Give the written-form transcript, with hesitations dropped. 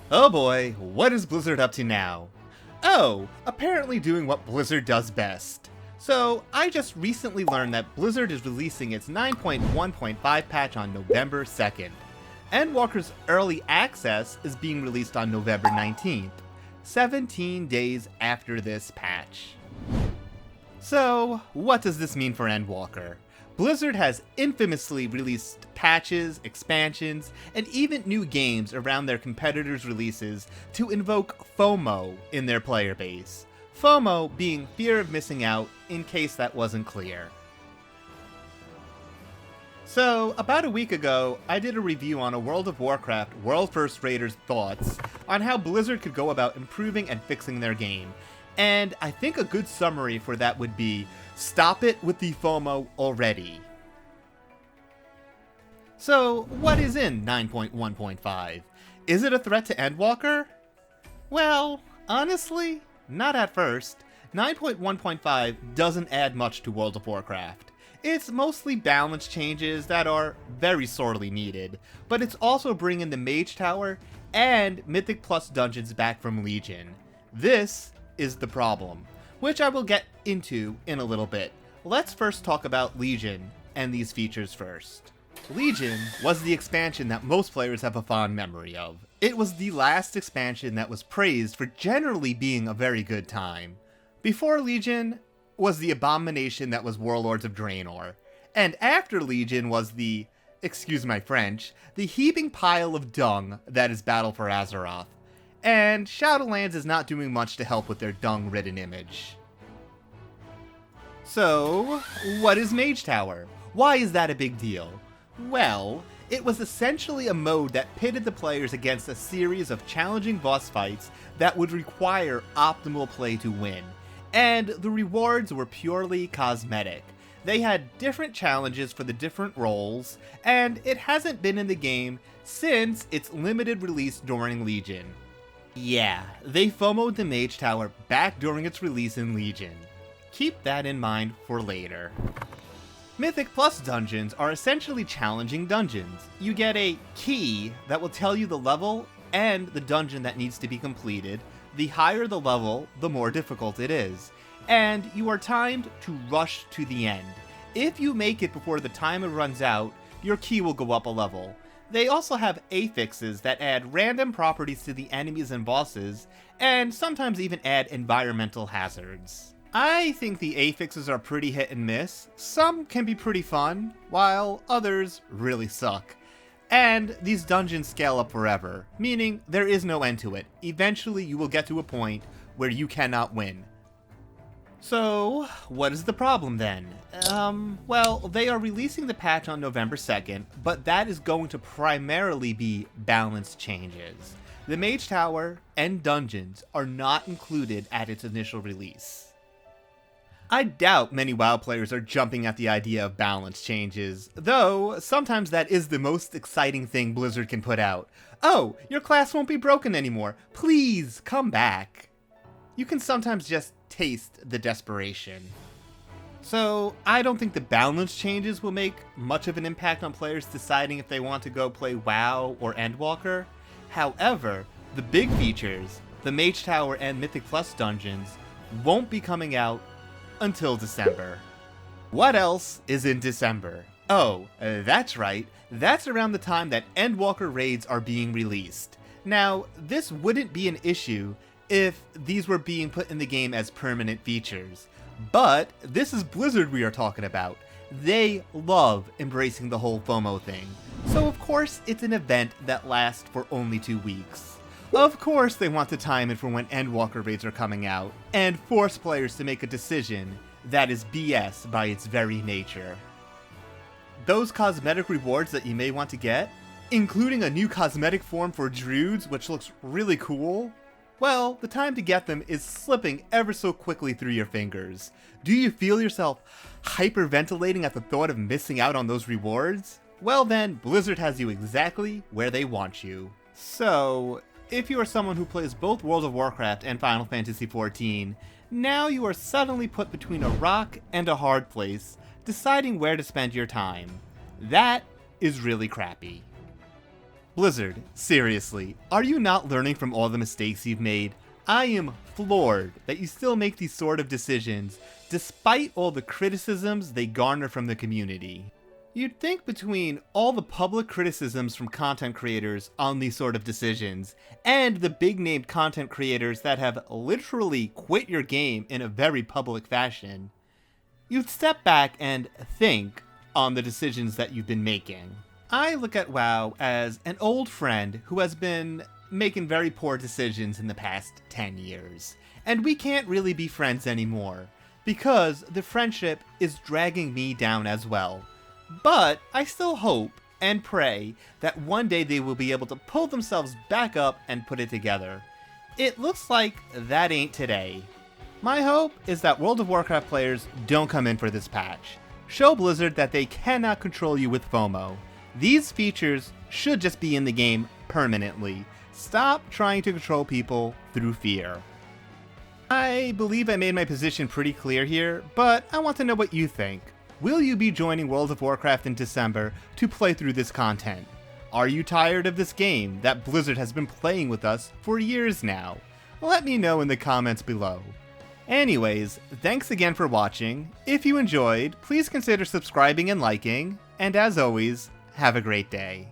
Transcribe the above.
Oh boy, what is Blizzard up to now? Oh, apparently doing what Blizzard does best. So, I just recently learned that Blizzard is releasing its 9.1.5 patch on November 2nd. Endwalker's early access is being released on November 19th, 17 days after this patch. So, what does this mean for Endwalker? Blizzard has infamously released patches, expansions, and even new games around their competitors' releases to invoke FOMO in their player base. FOMO being fear of missing out, in case that wasn't clear. So, about a week ago, I did a review on a World of Warcraft World First Raiders thoughts on how Blizzard could go about improving and fixing their game, and I think a good summary for that would be, stop it with the FOMO already. So, what is in 9.1.5? Is it a threat to Endwalker? Well, honestly, not at first. 9.1.5 doesn't add much to World of Warcraft. It's mostly balance changes that are very sorely needed, but it's also bringing the Mage Tower and Mythic Plus dungeons back from Legion. This is the problem, which I will get into in a little bit. Let's first talk about Legion and these features first. Legion was the expansion that most players have a fond memory of. It was the last expansion that was praised for generally being a very good time. Before Legion was the abomination that was Warlords of Draenor, and after Legion was the, excuse my French, the heaping pile of dung that is Battle for Azeroth. And Shadowlands is not doing much to help with their dung-ridden image. So, what is Mage Tower? Why is that a big deal? Well, it was essentially a mode that pitted the players against a series of challenging boss fights that would require optimal play to win, and the rewards were purely cosmetic. They had different challenges for the different roles, and it hasn't been in the game since its limited release during Legion. Yeah, they FOMO'd the Mage Tower back during its release in Legion. Keep that in mind for later. Mythic Plus dungeons are essentially challenging dungeons. You get a key that will tell you the level and the dungeon that needs to be completed. The higher the level, the more difficult it is. And you are timed to rush to the end. If you make it before the timer runs out, your key will go up a level. They also have affixes that add random properties to the enemies and bosses, and sometimes even add environmental hazards. I think the affixes are pretty hit and miss. Some can be pretty fun, while others really suck. And these dungeons scale up forever, meaning there is no end to it. Eventually you will get to a point where you cannot win. So, what is the problem then? Well, they are releasing the patch on November 2nd, but that is going to primarily be balance changes. The Mage Tower and dungeons are not included at its initial release. I doubt many WoW players are jumping at the idea of balance changes, though sometimes that is the most exciting thing Blizzard can put out. Oh, your class won't be broken anymore. Please, come back. You can sometimes just taste the desperation. So, I don't think the balance changes will make much of an impact on players deciding if they want to go play WoW or Endwalker. However, the big features, the Mage Tower and Mythic Plus dungeons, won't be coming out until December. What else is in December? Oh, that's right. That's around the time that Endwalker raids are being released. Now, this wouldn't be an issue if these were being put in the game as permanent features. But this is Blizzard we are talking about. They love embracing the whole FOMO thing. So of course it's an event that lasts for only 2 weeks. Of course they want to time it for when Endwalker raids are coming out, and force players to make a decision that is BS by its very nature. Those cosmetic rewards that you may want to get, including a new cosmetic form for druids which looks really cool, well, the time to get them is slipping ever so quickly through your fingers. Do you feel yourself hyperventilating at the thought of missing out on those rewards? Well then, Blizzard has you exactly where they want you. So, if you are someone who plays both World of Warcraft and Final Fantasy XIV, now you are suddenly put between a rock and a hard place, deciding where to spend your time. That is really crappy. Blizzard, seriously, are you not learning from all the mistakes you've made? I am floored that you still make these sort of decisions, despite all the criticisms they garner from the community. You'd think between all the public criticisms from content creators on these sort of decisions, and the big-named content creators that have literally quit your game in a very public fashion, you'd step back and think on the decisions that you've been making. I look at WoW as an old friend who has been making very poor decisions in the past 10 years, and we can't really be friends anymore, because the friendship is dragging me down as well. But I still hope and pray that one day they will be able to pull themselves back up and put it together. It looks like that ain't today. My hope is that World of Warcraft players don't come in for this patch. Show Blizzard that they cannot control you with FOMO. These features should just be in the game permanently. Stop trying to control people through fear. I believe I made my position pretty clear here, but I want to know what you think. Will you be joining World of Warcraft in December to play through this content? Are you tired of this game that Blizzard has been playing with us for years now? Let me know in the comments below. Anyways, thanks again for watching. If you enjoyed, please consider subscribing and liking, and as always, have a great day.